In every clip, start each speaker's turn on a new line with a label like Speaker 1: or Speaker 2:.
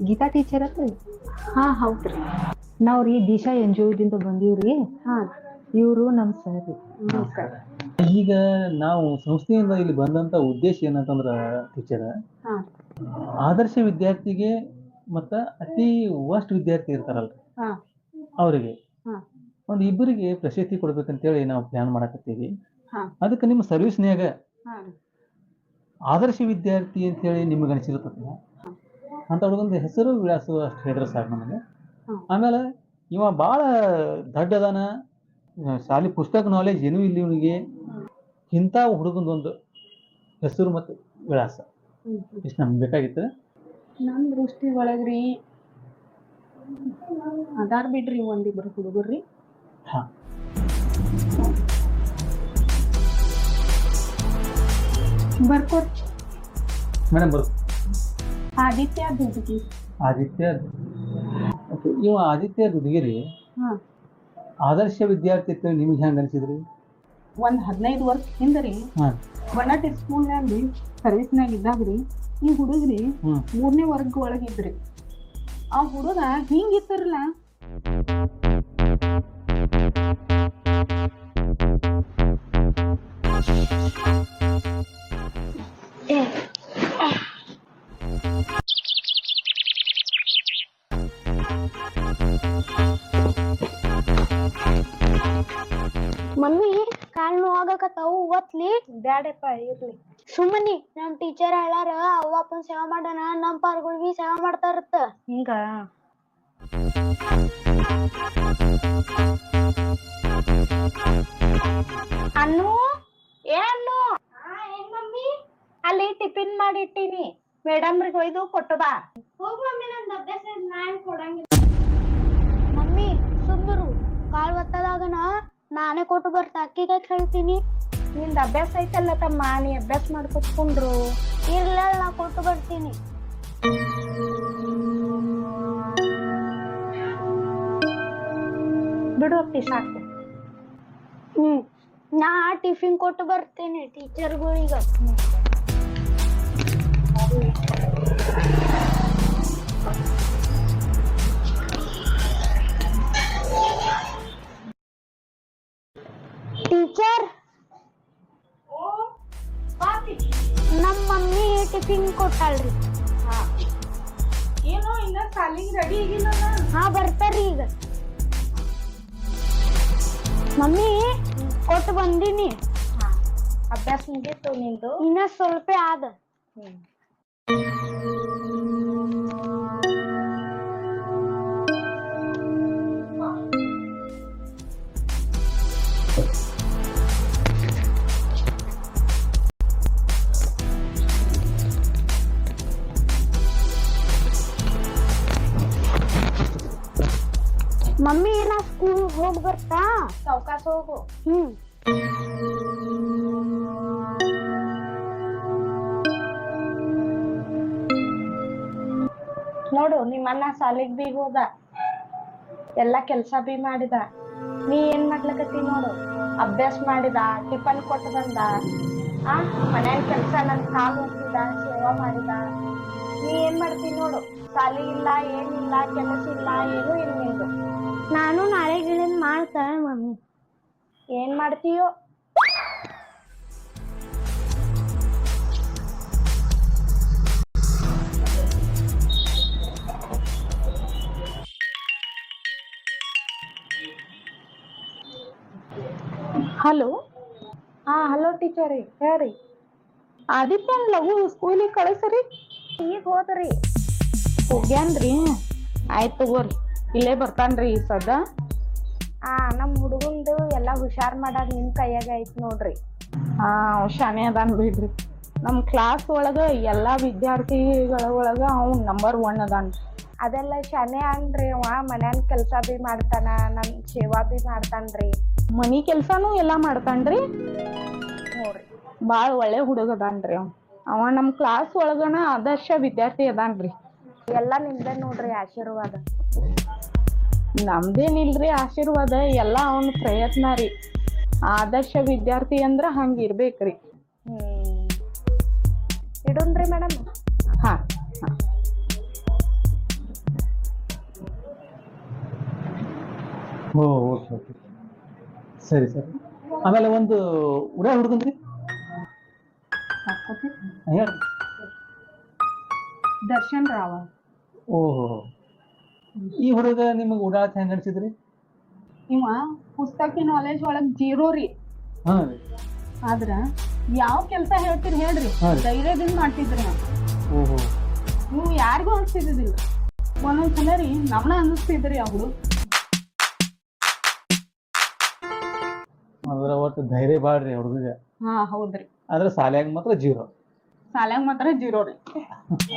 Speaker 1: Geetha teacher Atri?
Speaker 2: ಹಾ ಹೌದ್ರಿ.
Speaker 1: ನಾವ್ರಿ Disha NGO ಬಂದೀವ್ರಿ.
Speaker 2: ಹಾ
Speaker 1: ಇವ್ರು ನಮ್ ಸರ್ ರೀ.
Speaker 2: ನಮಸ್ಕಾರ.
Speaker 3: ಈಗ ನಾವು ಸಂಸ್ಥೆಯಿಂದ ಇಲ್ಲಿ ಬಂದಂತ ಉದ್ದೇಶ ಏನಂತಂದ್ರ ಟೀಚರ್,
Speaker 2: ಹಾ
Speaker 3: ಆದರ್ಶ ವಿದ್ಯಾರ್ಥಿಗೆ ಮತ್ತ ಅತಿ ವರ್ಸ್ಟ್ ವಿದ್ಯಾರ್ಥಿ ಇರ್ತಾರಲ್ರಿ
Speaker 2: ಹಾ
Speaker 3: ಅವರಿಗೆ
Speaker 2: ಹಾ
Speaker 3: ಒಂದ್ ಇಬ್ಬರಿಗೆ ಪ್ರಶಸ್ತಿ ಕೊಡ್ಬೇಕಂತೇಳಿ ನಾವು ಪ್ಲಾನ್ ಮಾಡಕತ್ತೀವಿ.
Speaker 2: ಹಾ
Speaker 3: ಅದಕ್ಕೆ ನಿಮ್ಮ ಸರ್ವಿಸ್ನ್ಯಾಗ
Speaker 2: ಹಾ
Speaker 3: ಆದರ್ಶ ವಿದ್ಯಾರ್ಥಿ ಅಂತೇಳಿ ನಿಮ್ಗೆ ಅನಿಸಿರ್ತದ ಅಂತ ಹುಡುಗಂದು ಹೆಸರು ವಿಳಾಸ ಅಷ್ಟು ಹೇಳಿದ್ರೆ ಸಾಕು ನಮಗೆ.
Speaker 2: ಹಾ
Speaker 3: ಆಮೇಲೆ ಇವ ಭಾಳ ದಡ್ಡದಾನ, ಶಾಲೆ ಪುಸ್ತಕ ನಾಲೆಜ್ ಏನೂ ಇಲ್ಲಿ ಇವನಿಗೆ, ಇಂಥ ಹುಡುಗಂದೊಂದು ಹೆಸರು ಮತ್ತು ವಿಳಾಸ ಇಷ್ಟು ನಮ್ಗೆ ಬೇಕಾಗಿತ್ತು.
Speaker 2: ನಮ್ ದೃಷ್ಟಿ ಒಳಗ್ರಿ ಅದಾರ್ ಬಿಡ್ರಿ ಒಂದಿಬ್ರು ಹುಡುಗರ್ರಿ.
Speaker 3: ಹಾ
Speaker 2: ಬರ್ಕೋರಿ.
Speaker 3: ಮೇಡಮ್ ಬರು.
Speaker 2: ಆದಿತ್ಯ ದುಡ್ಗಿ.
Speaker 3: ಆದಿತ್ಯ. ಓಕೆ, ಇವ ಆದಿತ್ಯ ದುಡ್ಗಿರಿ
Speaker 2: ಹಾ
Speaker 3: ಆದರ್ಶ ವಿದ್ಯಾರ್ಥಿ ಅಂತೇಳಿ ನಿಮ್ಗೆ ಹೆಂಗೆ ಅನಿಸಿದ್ರಿ?
Speaker 2: ಒಂದ್ 15 ವರ್ಷ ಹಿಂದ್ರಿ
Speaker 3: ಹಾಂ
Speaker 2: ಬಣ್ಣಾಟಿ ಸ್ಕೂಲ್ನಾಗ್ರಿ ಸರ್ವಿಸ್ನಾಗ ಇದ್ದಾಗ್ರಿ ಈ ಹುಡುಗ್ರಿ
Speaker 3: ಹ್ಞೂ
Speaker 2: 3ನೇ ವರ್ಗ ಒಳಗಿದ್ರಿ. ಆ ಹುಡುಗ ಹಿಂಗಿತ್ತರಲ್ಲ,
Speaker 4: ಮಮ್ಮಿ ಕಾಲ್ ನೋವಾಗಕತ್ತಾವು ಒತ್ಲಿ.
Speaker 2: ಬ್ಯಾಡಪ್ಪ ಇರ್ಲಿ.
Speaker 4: ಸುಮ್ಮನಿ ನಮ್ ಟೀಚರ್ ಹೇಳಾರ ಅವ್ವ ಅಪ್ಪನ್ ಸೇವಾ ಮಾಡೋಣ ನಮ್ ಪಾರ್ಗುಳ್ಗಿ ಸೇವಾ ಮಾಡ್ತಾರತ್ತ.
Speaker 2: ಹಿಂಗ ಅನ್ನು ಏನು
Speaker 4: ಮಮ್ಮಿ
Speaker 2: ಅಲ್ಲಿ ಟಿಫಿನ್ ಮಾಡಿ ಇಟ್ಟೀನಿ, ಮೇಡಮ್ರಿಗೆ ಒಯ್ದು ಕೊಟ್ಟು ಬಾ.
Speaker 4: ಹೋಗ್ ಮಮ್ಮಿ ನಂದ್ ಅಭ್ಯಾಸ ನಾನ್ ಕೊಡಂಗಿಲ್ಲ. ಮಮ್ಮಿ ಸುಂದರು ಕಾಲ್ ಒತ್ತದಾಗನ ನಾನೇ ಕೊಟ್ಟು ಬರ್ತಾ ಅಕ್ಕಿಗೆ ಹೇಳ್ತೀನಿ.
Speaker 2: ನಿಂದ ಅಭ್ಯಾಸ ಐತಲ್ಲ ತಮ್ಮ, ನೀ ಅಭ್ಯಾಸ ಮಾಡ್ಕೊತ್ಕೊಂಡ್ರು.
Speaker 4: ಇರ್ಲ ನಾ ಕೊಟ್ಟು ಬರ್ತೀನಿ.
Speaker 2: ಬಿಡು ಅಪ್ಪಿ ಸಾಕು.
Speaker 4: ನಾ ಟಿಫಿನ್ ಕೊಟ್ಟು ಬರ್ತೀನಿ ಟೀಚರ್ಗಳಿಗ. ಟೀಚರ್ ನಮ್ ಮಮ್ಮಿ ಟಿಫಿನ್ ಕೊಟ್ಟಾಳ್ರಿ.
Speaker 2: ಏನು ಇನ್ನ ಸಾಲಿಗೆ ರೆಡಿ ಆಗಿಲ್ಲ?
Speaker 4: ಹಾ ಬರ್ತಾರ್ರಿ ಈಗ. ಮಮ್ಮಿ ಕೊಟ್ಟು ಬಂದೀನಿ.
Speaker 2: ಅಭ್ಯಾಸ ಮುಗೀತು ನಿಂದು?
Speaker 4: ಇನ್ನ ಸ್ವಲ್ಪ ಆದ. ಮಮ್ಮಿ ನಾ ಸ್ಕೂಲ್ ಹೋಗಿ ಬರ್ತಾ.
Speaker 2: ಸಾವ್ಕಾಸ ಹೋಗು. ನೋಡು ನಿಮ್ಮ ಅಣ್ಣ ಸಾಲಿಗೆ ಬಿ ಹೋದ, ಎಲ್ಲಾ ಕೆಲ್ಸ ಬಿ ಮಾಡಿದ. ನೀ ಏನ್ ಮಾಡ್ಲಕತ್ತಿ ನೋಡು, ಅಭ್ಯಾಸ ಮಾಡಿದ, ಟಿಫನ್ ಕೊಟ್ಟು ಬಂದ, ಮನ್ಯಾಗ ಕೆಲ್ಸ ನನ್ ಕಾಲು ಒತ್ತಿದ, ಸೇವಾ ಮಾಡಿದ. ನೀ ಏನ್ ಮಾಡ್ತಿ ನೋಡು, ಸಾಲಿ ಇಲ್ಲ ಏನಿಲ್ಲ, ಕೆಲಸ ಇಲ್ಲ, ಏನು ಇಲ್ಲ ನಿಂದು.
Speaker 4: ನಾನು ನಾಳೆ ಗಿಳಿಂದ ಮಾಡ್ತಾಳೆ ಮಮ್ಮಿ.
Speaker 2: ಏನ್ ಮಾಡ್ತೀಯೋ? ಹಲೋ. ಹಾ ಹಲೋ ಟೀಚರಿ, ಹೇಳ್ರಿ. ಆದಿತ್ಯನ್ ಲಘು ಸ್ಕೂಲಿಗೆ ಕಳಿಸ್ರಿ. ಈಗ ಹೋದ್ರಿ. ಹೋಗ್ಯಾನ್ರಿ? ಆಯ್ತು ತಗೋರಿ, ಇಲ್ಲೇ ಬರ್ತಾನ್ರಿ ಈ ಸದ. ನಮ್ ಹುಡುಗಂದು ಎಲ್ಲಾ ಹುಷಾರ್ ಮಾಡಾಗ ನಿಮ್ ಕೈಯಾಗ ಐತ್ ನೋಡ್ರಿ. ಶಾನೆ ಅದಾನ್ ಬಿಡ್ರಿ. ನಮ್ ಕ್ಲಾಸ್ ಒಳಗ ಎಲ್ಲಾ ವಿದ್ಯಾರ್ಥಿಗಳ ಒಳಗ ಅವ್ನ್ ನಂಬರ್ 1 ಅದಾನ್. ಅದೆಲ್ಲ ಶಾನೆ ಅನ್ರಿ ಅವ. ಮನ್ಯಾನ್ ಕೆಲ್ಸ ಬಿ ಮಾಡ್ತಾನ, ನಮ್ ಸೇವಾ ಬಿ ಮಾಡ್ತಾನ್ರಿ, ಮನಿ ಕೆಲ್ಸಾನು ಎಲ್ಲಾ ಮಾಡ್ತಾನ್ರಿ. ನೋಡ್ರಿ ಬಾಳ್ ಒಳ್ಳೆ ಹುಡುಗ ಅದಾನ್ರಿ ಅವ ನಮ್ ಕ್ಲಾಸ್ ಒಳಗನ ಆದರ್ಶ ವಿದ್ಯಾರ್ಥಿ ಅದಾನ್ರಿ. ಎಲ್ಲಾ ನಿಮ್ದ ನೋಡ್ರಿ ಆಶೀರ್ವಾದ. ನಮ್ದೇನಿಲ್ರಿ ಆಶೀರ್ವಾದ, ಎಲ್ಲಾ ಅವನ ಪ್ರಯತ್ನ ರೀ. ಆದರ್ಶ ವಿದ್ಯಾರ್ಥಿ ಅಂದ್ರ ಹಂಗ ಇರ್ಬೇಕ್ರಿ. ಇಡುನ್ರಿ ಮೇಡಮ್. ಹಾ.
Speaker 3: ಓ ಓಕೆ ಓಕೆ ಸರಿ ಸರಿ. ಆಮೇಲೆ ಒಂದು ಉಡಾ ಹುಡುಗನ್ರಿ ಹೇಳ್ರಿ.
Speaker 2: ದರ್ಶನ್ ರಾವ.
Speaker 3: ಓಹೋ, ಈ ಹುಡುಗ ನಿಮಗೆ ಉಡಾಳತ್ ಹೆಂಗ್ ಅನ್ಸಿದ್ರಿ?
Speaker 2: ಇವ ಪುಸ್ತಕ ನಾಲೆಜ್ ಒಳಗ್ ಜೀರೋ ರೀ.
Speaker 3: ಹಾ ರೀ.
Speaker 2: ಆದ್ರ ಯಾವ ಕೆಲ್ಸ ಹೇಳ್ತೀರಿ ಹೇಳ್ರಿ,
Speaker 3: ಹಾ ರೀ.
Speaker 2: ಧೈರ್ಯದಿಂದ ಮಾಡ್ತಿದ್ರಿ ನಾವು.
Speaker 3: ಓಹೋ,
Speaker 2: ನೀವು ಯಾರಿಗೂ ಅನ್ಸ್ತಿದ್ದಿಲ್ಲ, ಒಂದೊಂದ್ಸಲ ರೀ ನಮ್ನ ಅನ್ನಿಸ್ತಿದ್ರಿ ಅವ್ರು.
Speaker 3: ಅದ್ರ ಒಟ್ಟು ಧೈರ್ಯ ಬಾಳ್ರಿ ಹುಡುಗ.
Speaker 2: ಹಾ ಹೌದ್ರಿ.
Speaker 3: ಆದ್ರೆ ಶಾಲ್ಯಾಗ ಮಾತ್ರ ಜೀರೋ.
Speaker 2: ಶಾಲ್ಯಾಗ ಮಾತ್ರ ಜೀರೋ ರೀ.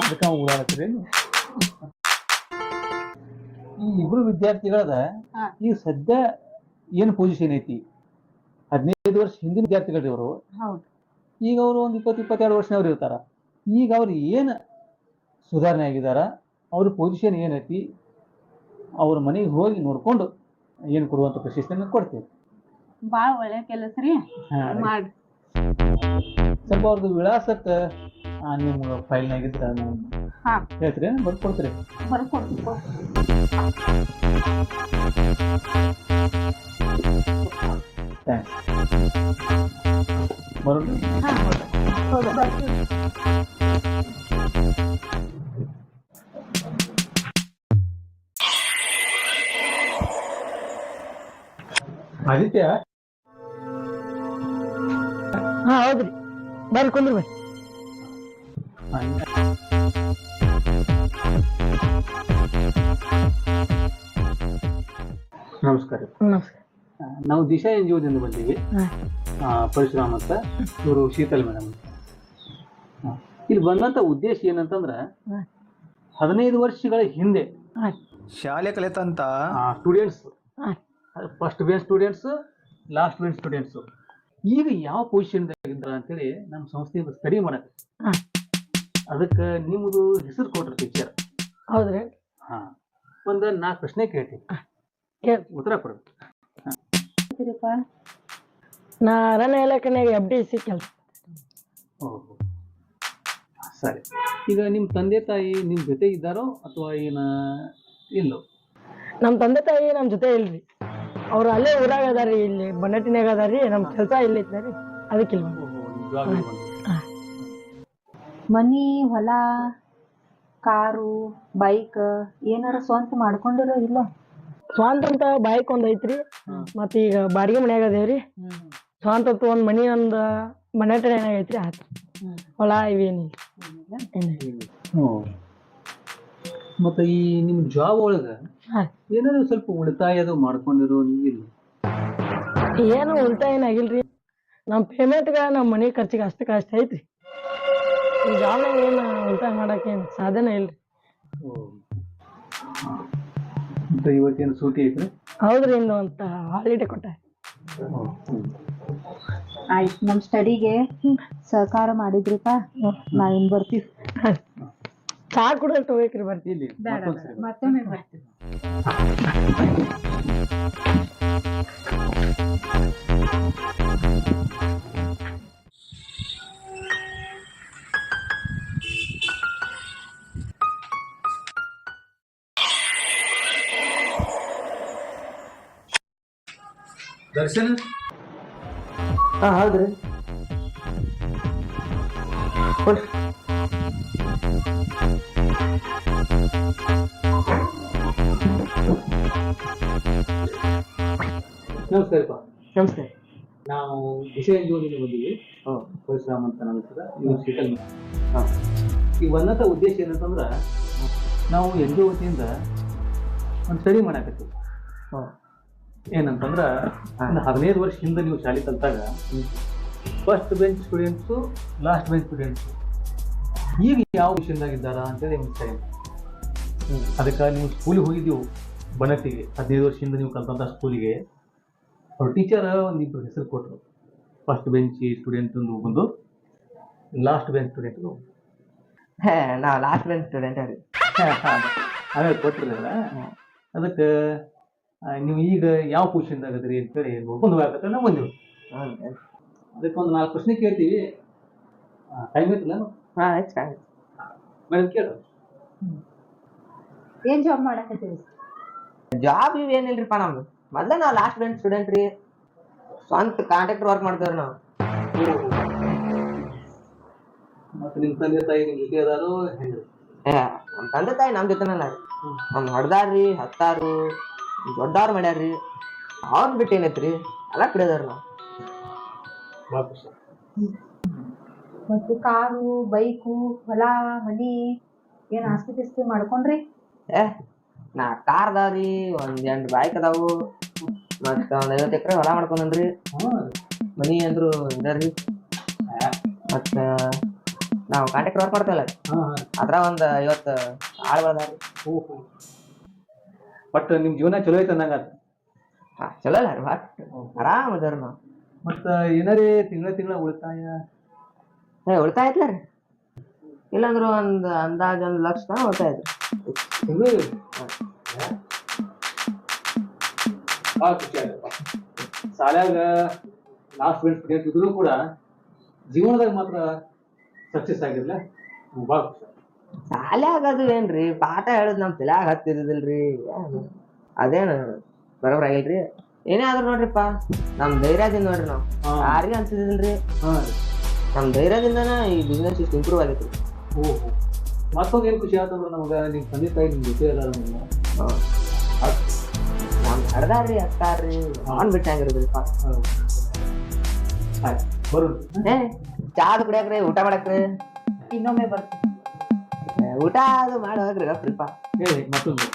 Speaker 3: ಅದಕ್ಕೆ ಅವ್ ಉಡಾಳತ್ರಿ. ಈ ಇಬ್ರು ವಿದ್ಯಾರ್ಥಿಗಳದ
Speaker 2: ಹಾ.
Speaker 3: ಈಗ ಸದ್ಯ ಏನ್ ಪೊಸಿಷನ್ ಐತಿ? 15 ವರ್ಷ ಹಿಂದಿನ ವಿದ್ಯಾರ್ಥಿಗಳ್ರಿ ಅವರು.
Speaker 2: ಹೌದು.
Speaker 3: ಈಗ ಅವರು ಒಂದು 20-22 ವರ್ಷನವ್ರು ಇರ್ತಾರ. ಈಗ ಅವ್ರು ಏನ್ ಸುಧಾರಣೆ ಆಗಿದಾರ, ಅವ್ರ ಪೊಸಿಷನ್ ಏನೈತಿ, ಅವ್ರ ಮನೆಗೆ ಹೋಗಿ ನೋಡ್ಕೊಂಡು ಏನ್ ಕೊಡುವಂತ ಪ್ರಶಸ್ತಿಯನ್ನ ಕೊಡ್ತೀವಿ.
Speaker 2: ಬಾಳ ಒಳ್ಳೆ ಕೆಲಸ ರೀ,
Speaker 3: ಹಾ ರೀ.
Speaker 2: ಮಾಡ್ರಿ.
Speaker 3: ಸ್ವಲ್ಪ ಅವ್ರದ್ದು ವಿಳಾಸಕ್ಕೆ ನಿಮ್ಮ ಫೈಲ್ನಾಗಿದ್ದ
Speaker 2: ಹಾ
Speaker 3: ಹೇಳ್ತೀರಿ, ಬರ್ಕೊಡ್ತೀರಿ?
Speaker 2: ಬರ್ಕೊಡ್ತೀವಿ.
Speaker 3: ಥ್ಯಾಂಕ್ಸ್. ಬರೋಣ.
Speaker 2: ಹಾ ಹೌದು ಬರ್ತೀವಿ.
Speaker 3: ಆದಿತ್ಯ,
Speaker 1: ಹಾ ಹೌದ್ರಿ, ಬರ್ರಿ ಕುಂದ್ರಿ ಬರ್ರಿ.
Speaker 3: ನಮಸ್ಕಾರ.
Speaker 1: ನಮಸ್ಕಾರ.
Speaker 3: ನಾವು ದಿಶಾ NGOದಿಂದ ಬಂದೀವಿ. ಪರಶುರಾಮ್ ಅಂತ, ಇವರು ಶೀತಲ್ ಮೇಡಮ್. ಇಲ್ಲಿ ಬಂದಂತ ಉದ್ದೇಶ ಏನಂತಂದ್ರ, 15 ವರ್ಷಗಳ ಹಿಂದೆ
Speaker 5: ಶಾಲೆ ಕಲಿತಂತ
Speaker 3: students, first bench students, last bench students ಈಗ ಯಾವ ಪೊಸಿಷನ್ ಇದ್ರ ಅಂತೇಳಿ ನಮ್ಮ ಸಂಸ್ಥೆಯಿಂದ ಸ್ಟಡಿ ಮಾಡಕ್ಕೆ. ಅದಕ್ಕೆ ನಿಮ್ಮದು ಹೆಸರು ಕೊಟ್ರ ಟೀಚರ್.
Speaker 1: ಹೌದ್ರಿ.
Speaker 3: ಹಾ, ಒಂದ್ 4 ಪ್ರಶ್ನೆ ಕೇಳ್ತೀವಿ, ಉತ್ತರ ಕೊಡು.
Speaker 1: ನಾ ಅರಣ್ಯ ಇಲಾಖೆನಾಗ FDC ಕೆಲಸ.
Speaker 3: ಓಹೋ, ಸರಿ. ಈಗ ನಿಮ್ಮ ತಂದೆ ತಾಯಿ ನಿಮ್ ಜೊತೆ ಇದ್ದಾರೋ ಅಥವಾ ಏನ ಇಲ್ಲೋ?
Speaker 1: ನಮ್ಮ ತಂದೆ ತಾಯಿ ನಮ್ಮ ಜೊತೆ ಇಲ್ರಿ, ಅವ್ರು ಅಲ್ಲೇ ಊರಾಗ ಅದಾರಿ, ಇಲ್ಲಿ ಬನ್ನಟ್ಟಿನಾಗ ಅದಾರಿ. ನಮ್ಮ ಕೆಲಸ ಇಲ್ಲಿ ಐತ್ರಿ, ಅದಕ್ಕಿಲ್ಲ.
Speaker 2: ಮನಿ, ಹೊಲ, ಕಾರು, ಬೈಕ್ ಏನಾರ ಸ್ವಂತ ಮಾಡ್ಕೊಂಡಿರೋ ಇಲ್ಲ?
Speaker 1: ಸ್ವಂತ ಅಂತ ಬೈಕ್ ಒಂದ್ ಐತ್ರಿ, ಮತ್ತ ಈಗ ಬಾಡಿಗೆ ಮನ್ಯಾಗ ಅದೇವ್ರಿ. ಸ್ವಂತ ಅಂತ ಒಂದ್ ಮನಿ, ಒಂದ್ ಬನ್ನಟ್ಟಿನಾಗ ಐತ್ರಿ. ಆತ ಹೊಲ ಇವೇನಿಲ್ಲ.
Speaker 3: ಮತ್ತೆ ಈ ನಿಮ್ ಜಾಬ್ ಒಳಗ ಏನಾದ್ರು ಸ್ವಲ್ಪ ಉಳಿತಾಯ ಅದು ಮಾಡ್ಕೊಂಡಿರೋ ಇಲ್ಲ?
Speaker 1: ಏನು ಉಳಿತಾಯ ಏನಾಗಿಲ್ರಿ. ನಮ್ಮ ಪೇಮೆಂಟ್ಗ ನಮ್ಮ ಮನೆ ಖರ್ಚಿಗೆ ಅಷ್ಟಕ್ಕೆ ಐತ್ರಿ. ಈ ಜಾಬ್ನಾಗ ಏನು ಉಳಿತಾಯ ಮಾಡಕ್ಕೆ ಏನು ಸಾಧನೆ ಇಲ್ರಿ.
Speaker 3: ಮತ್ತೆ ಇವತ್ತೇನು ಸೂಟಿ ಐತ್ರಿ?
Speaker 1: ಹೌದ್ರಿ, ಇಂದು ಅಂತ ಹಾಲಿಡೇ ಕೊಟ್ಟ.
Speaker 2: ಆಯ್ತು, ನಮ್ ಸ್ಟಡಿಗೆ ಸಹಕಾರ ಮಾಡಿದ್ರಿಪ್ಪ, ನಾವಿನ್ ಬರ್ತೀವಿ.
Speaker 1: ಚಾ ಕುಡಿಯಲ್ ಹೋಗ್ಬೇಕ್ರಿ, ಬರ್ತೀವಿ.
Speaker 3: ಇಲ್ಲಿ
Speaker 2: ಬೇಡ
Speaker 3: ಮತ್ತೊಂದ್ ಸರಿ.
Speaker 2: ಮತ್ತೊಮ್ಮೆ ಬರ್ತೀವಿ.
Speaker 3: ದರ್ಶನ್.
Speaker 1: ಹಾ ಹೌದ್ರಿ.
Speaker 3: ನಮಸ್ಕಾರಪ್ಪ.
Speaker 1: ನಮಸ್ತೆ.
Speaker 3: ನಾವು ದಿಶಾ NGOದಿಂದ ಬಂದೀವಿ. ಪರಶುರಾಮ್ ಅಂತ ನಮ್ಮ ಹೆಸರು, ಇವ್ರು ಶೀತಲ್ ಮೇಡಮ್. ಈಗ ಬಂದಂತ ಉದ್ದೇಶ ಏನಂತಂದ್ರ, ನಾವು NGO ವತಿಯಿಂದ ಒಂದು ಸ್ಟಡಿ ಮಾಡಾಕತ್ತೀವಿ. ಏನಂತಂದ್ರ, ಒಂದು 15 ವರ್ಷ ಹಿಂದೆ ನೀವು ಶಾಲೆ ಕಲ್ತಾಗ first bench students, last bench students ಈಗ ಯಾವ ವಿಷಯದಾಗಿದ್ದಾರ ಅಂತೇಳಿ ಒಂದು ಸ್ಟಡಿ. ಅದಕ್ಕೆ ನೀವು ಸ್ಕೂಲಿಗೆ ಹೋಗಿದ್ದೀವಿ ಬನ್ನಟ್ಟಿಗೆ, 15 ವರ್ಷ ಹಿಂದೆ ನೀವು ಕಲ್ತಂಥ ಸ್ಕೂಲಿಗೆ. ಅವ್ರ ಟೀಚರ್ ಒಂದಿಬ್ಬರು ಹೆಸರು ಕೊಟ್ಟರು. ಫಸ್ಟ್ ಬೆಂಚ್ ಸ್ಟೂಡೆಂಟ್ ಒಂದು, ಲಾಸ್ಟ್ ಬೆಂಚ್ ಸ್ಟೂಡೆಂಟ್.
Speaker 6: ನಾವು ಲಾಸ್ಟ್ ಬೆಂಚ್ ಸ್ಟೂಡೆಂಟ್ ರೀ.
Speaker 3: ಅವೇ ಕೊಟ್ಟಿರಲ್ಲ. ಅದಕ್ಕೆ ನೀವು ಈಗ ಯಾವ ಪೊಸಿಷನ್ದಾಗ ಅದ್ರಿ ಅಂತೇಳಿ ನೋಡ್ಕೊಂಡು ಹೋಗಕ್ಕೆ ನಾವು ಬಂದೆವು. ಅದಕ್ಕೆ ಒಂದು 4 ಪ್ರಶ್ನೆ ಕೇಳ್ತೀವಿ. ಟೈಮ್ ಐತಲ್ಲ? ಮೇಡಮ್ ಕೇಳು.
Speaker 2: ಏನ್ ಜಾಬ್ ಮಾಡಕತ್ತೀವಿ?
Speaker 6: ಜಾಬ್ ಇವೇನಿಲ್ರಿಪ್ಪ ನಮ್ದು. ಮೊದ್ಲ ನಾವ್ ಲಾಸ್ಟ್ ಬೆಂಚ್ ಸ್ಟೂಡೆಂಟ್ ರೀ, ಸ್ವಂತ ಕಾಂಟ್ರಾಕ್ಟರ್ ವರ್ಕ್ ಮಾಡ್ತೇವ್ರಿ ನಾವು.
Speaker 3: ಮತ್ತೆ ನಿಮ್ ತಂದೆ ತಾಯಿ ನಿಮ್ ಜೊತೆ ಅದಾರು ಹೆಂಗ್ರಿ?
Speaker 6: ನಮ್ ತಂದೆ ತಾಯಿ ನಮ್ ಜೊತೆನಲ್ಲ ರೀ. ನಮ್ ಹೊಡ್ದಾರ್ರಿ, ಹತ್ತಾರು, ದೊಡ್ಡವ್ರ ಮಾಡ್ಯಾರ್ರಿ. ಅವ್ರ ಬಿಟ್ಟು ಏನೈತ್ರಿ, ಎಲ್ಲ ಕುಡಿಯೋದಾರ ನಾವು.
Speaker 3: ಭಾಳ ಖುಷಿ.
Speaker 2: ಮತ್ತೆ ಕಾರು, ಬೈಕು, ಹೊಲ, ಮನಿ ಏನ್ ಆಸ್ತಿ ಪಾಸ್ತಿ ಮಾಡ್ಕೊಂಡ್ರಿ?
Speaker 6: ನಾ ಕಾರ್ ಅದಾವ್ರಿ, ಒಂದ್ 8 ಬೈಕ್ ಅದಾವು, ಮತ್ತ ಒಂದ್ 50 ಎಕರೆ ಹೊಲ ಮಾಡ್ಕೊಂಡ್ರಿ. ಮನಿ ಅಂದ್ರು ಇದಾರ್ರಿ. ಮತ್ತ ನಾವು ಕಾಂಟ್ರಾಕ್ಟರ್ ವರ್ಕ್ ಮಾಡ್ತೇವಲ್ಲ, ಅದ್ರ ಒಂದ್ 50 ಆಳ್ಗಳದಾರ್ರಿ.
Speaker 3: ಬಟ್ ನಿಮ್ ಜೀವನ ಚಲೋ ಐತೆ ಅಂದಂಗ.
Speaker 6: ಚಲೋ ಅಲ್ಲ ರೀ, ಆರಾಮ್ ಅದಾರ ನಾವು.
Speaker 3: ಮತ್ತ ಏನಾರೇ ತಿಂಗಳ ಉಳಿತಾಯ?
Speaker 6: ಉಳಿತಾಯ ಐತ್ಲ ರೀ, ಇಲ್ಲಾಂದ್ರ ಒಂದ್ ಅಂದಾಜ್ 1 ಲಕ್ಷ ಉಳಿತಾಯ ಐತ್ರಿ.
Speaker 3: ಭಾಳ ಖುಷಿ ಆಗಪ್ಪ. ಶಾಲ್ಯಾಗ ಲಾಸ್ಟ್ ಬೆಂಚ್ ಸ್ಟೂಡೆಂಟ್ ಇದ್ರು ಕೂಡ ಜೀವನದಾಗ ಮಾತ್ರ ಸಕ್ಸಸ್ ಆಗಿರ್ಲ, ಭಾಳ ಖುಷಿ.
Speaker 6: ಶಾಲ್ಯಾಗ ಅದು ಏನ್ರಿ ಪಾಠ ಹೇಳುದ್ ನಮ್ ತಲ್ಯಾಗ ಹತ್ತಿದಿಲ್ರಿ, ಅದೇನ್ ಬರೋಬ್ರ ಆಗಿಲ್ರಿ. ಏನೇ ಆದ್ರೂ ನೋಡ್ರಿಪ್ಪ, ನಮ್ ಧೈರ್ಯದಿಂದ ನೋಡ್ರಿ ನಾವ್ ಯಾರಿಗ ಅನ್ಸಿದಿಲ್ರಿ. ನಮ್ ಧೈರ್ಯದಿಂದನ ಈ ಬಿಸ್ನೆಸ್ ಇಷ್ಟು ಇಂಪ್ರೂವ್ ಆಗೈತ್ರಿ.
Speaker 3: ಮತ್ತೊಂದು ಏನ್ ಖುಷಿ ಆತಂದ್ರ ನಮ್ಗ ನಿಮ್ ತಂದೆ ತಾಯಿ ನಿಮ್ ಜೊತೆ ಅದಾರ.
Speaker 6: ನಮ್ ಹಡ್ದಾರ್ರಿ, ಹತ್ತಾರ್ರಿ, ನಾನ್ ಬಿಟ್ಟು ಹೆಂಗಿರೋದ್ರಿಪ್ಪ.
Speaker 3: ಬರು
Speaker 6: ಚಾದ್ ಕುಡಿಯಾಕ್ರಿ, ಊಟ ಮಾಡಕ್ರಿ.
Speaker 2: ಇನ್ನೊಮ್ಮೆ ಬರ್ತೀನಿ.
Speaker 6: ಊಟ ಅದು ಮಾಡಿ ಹೋಗ್ರಿ ಗಪ್ರಿಪ್ಪ.
Speaker 3: ಹೇಳಿ ಮತ್ತೊಂದು.